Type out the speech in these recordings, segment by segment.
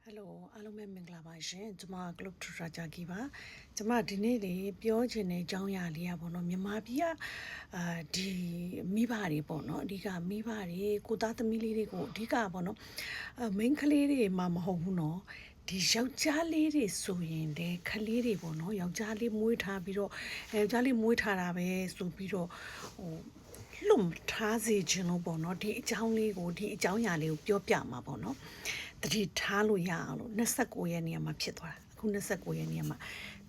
Hello အားလုံးပဲမင်္ဂလာပါရှင်ကျွန်မ Club Trader ကြီးပါကျွန်မဒီနေ့လေပြောချင်တဲ့အကြောင်းအရာလေးอ่ะပေါ့နော်မြန်မာပြည်ကဒီမိဘတွေပေါ့နော်အဓိကမိဘတွေကိုသားသမီးလေးတွေကိုအဓိကပေါ့နော်မိန်းကလေးတွေမှမဟုတ်ဘူးနော်ဒီယောက်ျားလေးတွေဆိုရင်လေခလေးတွေပေါ့နော်ယောက်ျားလေးမွေးထားပြီးတော့ယောက်ျားလေးမွေးထားတာပဲဆိုပြီးတော့ဟိုလွတ်ထားစေခြင်းလို့ပေါ့နော်ဒီအကြောင်းလေးကိုဒီအကြောင်းအရာလေးကိုပြောပြမှာပေါ့နော်တတိထားလို့ရအောင်လို့29ရက်နေ့မှာဖြစ်သွားတာအခု29ရက်နေ့မှာ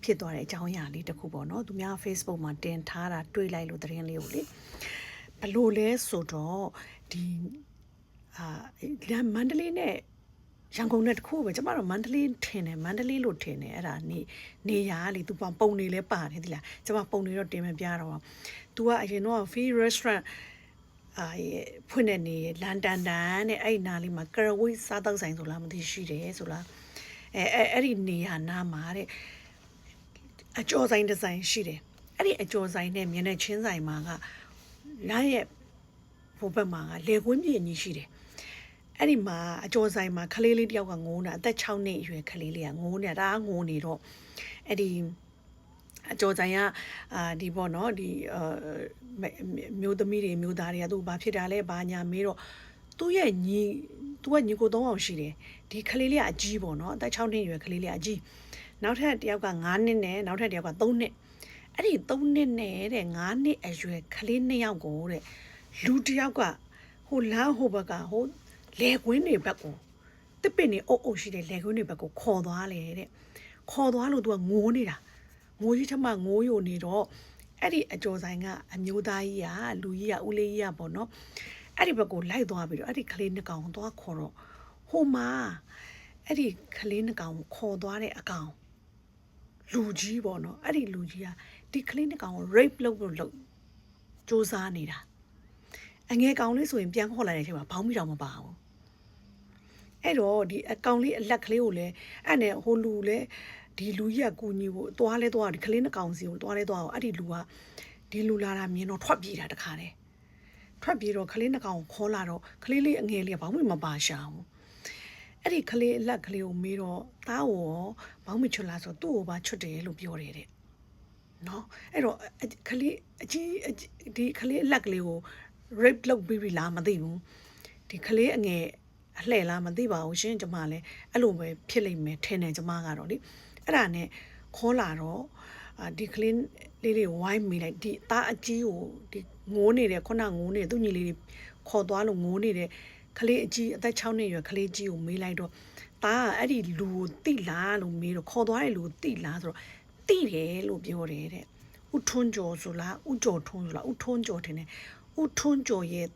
ဖြစ်သွားတဲ့အကြောင်းအရာလေးတစ်ခုပေါ့နော်သူများ Facebook မှာတင်ထားတာတွေ့လိုက်လို့သတင်းလေးကိုလေဘလို့လဲဆိုတော့ဒီမန္တလေးနဲ့ရန်ကုန်နဲ့တခုပဲကျမတို့မန္တလေးထင်တယ်မန္တလေးလို့ထင်တယ်အဲ့ဒါနေရလေသူပုံနေလဲပါတယ်ဒီလားကျမပုံနေတော့တင်မပြတော့ तू ကအရင်တော့ free restaurant ဖွင့်နေနေလန်တန်တန်နဲ့အဲ့နာလေးမှာကရဝိစားတောက်ဆိုင်ဆိုလားမသိရှိတယ်ဆိုလားအဲ့ဒီနေရာနာမှာတဲ့အကျော်ဆိုင်ဒီဇိုင်းရှိတယ်အဲ့ဒီအကျော်ဆိုင်နဲ့မျက်နှာချင်းဆိုင်မှာကလမ်းရဲ့ဘိုးဘက်မှာကလေကွင်းပြင်းကြီးရှိတယ်အဲ့ဒီမှာအကျော်ဆိုင်မှာခလေးလေးတယောက်ကငိုးနေတာအသက်6နှစ်အရွယ်ခလေးလေးကငိုးနေတာငိုနေတော့အဲ့ဒီအကျော်ဆိုင်ကဒီပေါ့နော်ဒီမျိုးသမီးတွေမျိုးသားတွေကသူဘာဖြစ်တာလဲဘာညာမေးတော့သူ့ရဲ့ညီသူကညီကို3အောင်ရှိတယ်ဒီခလေးလေးကအကြီးပေါ့နော်အသက်6နှစ်အရွယ်ခလေးလေးကအကြီးနောက်ထပ်တယောက်က9နှစ်နဲ့နောက်ထပ်တယောက်က3နှစ်အဲ့ဒီ3နှစ်နဲ့တဲ့9နှစ်အရွယ်ခလေး2ယောက်ကိုတဲ့လူတယောက်ကဟိုလမ်းဟိုဘက်ကဟိုလေကွင်းတွေဘက်ကိုတစ်ပင်နေအုပ်ရှိတဲ့လေကွင်းတွေဘက်ကိုခေါ်သွားလေတဲ့ခေါ်သွားလို့သူကငိုးနေတာငိုကြီးထမငိုးယိုနေတော့အဲ့ဒီအကျော်ဆိုင်ကအမျိုးသားကြီးကလူကြီးကဦးလေးကြီးကပေါ့နော်အဲ့ဒီဘက်ကိုလိုက်သွားပြီးတော့အဲ့ဒီကလေးနှစ်ကောင်သွားခေါ်တော့ဟိုမှာအဲ့ဒီကလေးနှစ်ကောင်ခေါ်သွားတဲ့အကောင်လူကြီးပေါ့နော်အဲ့ဒီလူကြီးကဒီကလေးနှစ်ကောင်ကို rape လုပ်စ조사နေတာအငယ်ကောင်လေးဆိုရင်ပြန်ခေါ်လာတဲ့အချိန်မှာဘောင်းမိတော်မပါဘူးအဲ့တော့ဒီအကောင်လေးအလက်ကလေးကိုလည်းအဲ့နဲ့ဟိုလူလည်းဒီလူကြီးကကူညီဖို့သွားလဲသွားဒီကလေးနှစ်ကောင်စီကိုသွားလဲသွားအောင်အဲ့ဒီလူကဒီလူလာတာမြင်တော့ထွက်ပြေးတာတခါတည်းထွက်ပြေးတော့ကလေးနှစ်ကောင်ကိုခေါ်လာတော့ကလေးလေးအငယ်လေးကဘောင်းမိမပါရှာဘူးအဲ့ဒီကလေးအလက်ကလေးကိုမေးတော့သားကိုရောဘောင်းမိချွတ်လာဆိုသူ့ကိုပါချွတ်တယ်လို့ပြောတယ်တဲ့နော်အဲ့တော့ကလေးအကြီးဒီကလေးအလက်ကလေးကို rape လုပ်ပြီးပြီလားမသိဘူးဒီကလေးအငယ်အလှဲ့လားမသိပါဘူးရှင်ကျမလည်းအဲ့လိုပဲဖြစ်လိမ့်မယ်ထင်တယ်ကျမကတော့လေအဲ့ဒါနဲ့ခေါ်လာတော့ဒီကလေးလေးတွေဝိုင်းမိလိုက်ဒီသားအကြီးကိုဒီငိုးနေတဲ့ခုနငိုးနေတဲ့သူ့ညီလေးတွေခေါ်သွားလို့ငိုးနေတဲ့ကလေးအကြီးအသက်6နှစ်ရွယ်ကလေးကြီးကိုမေးလိုက်တော့သားကအဲ့ဒီလူကိုတိလားလို့မေးတော့ခေါ်သွားတဲ့လူကိုတိလားဆိုတော့တိတယ်လို့ပြောတယ်တဲ့ဦးထွန်းကျော်ဆိုလားဦးကျော်ထွန်းဆိုလားဦးထွန်းကျော်ထင်တယ်ဦးထွန်းကျော်ရဲ့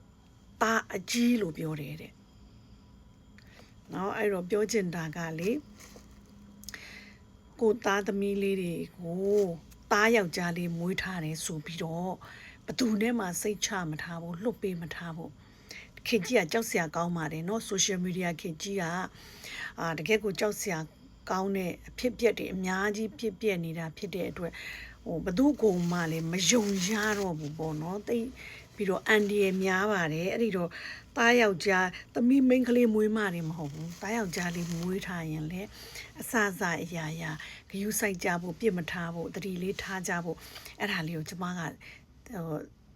သားအကြီးလို့ပြောတယ်တဲ့နော်အဲ့တော့ပြောချင်တာကလေကိုသားသမီးလေးတွေကိုသားယောက်ျားလေးမွေးထားတယ်ဆိုပြီးတော့ဘသူနဲ့မှစိတ်ချမထားဘူးလှုပ်ပေးမထားဘူးခင်ကြီးကကြောက်စရာကောင်းပါတယ်เนาะ social media ခင်ကြီးကတကယ်ကိုကြောက်စရာကောင်းတဲ့အဖြစ်ပြက်တွေအများကြီးဖြစ်ပြက်နေတာဖြစ်တဲ့အတွက်ဟိုဘသူကိုမှလည်းမယုံရတော့ဘူးပေါ့เนาะတိတ်ပြီးတော့အန်ဒီရများပါတယ်အဲ့ဒီတော့သားယောက်ျားသမီးမိန်းကလေးမွေးမှတယ်မဟုတ်ဘူးသားယောက်ျားလေးမွေးထားရင်လည်းအစအရာဂယုစိုက်ကြဖို့ပြစ်မထားဖို့တတိလေးထားကြဖို့အဲ့ဒါလေးကိုကျမက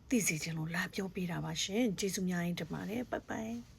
သိစီခြင်းလို့လာပြောပေးတာပါရှင်ကျေးဇူးများကြီးတင်ပါတယ်ဘိုင်ဘိုင်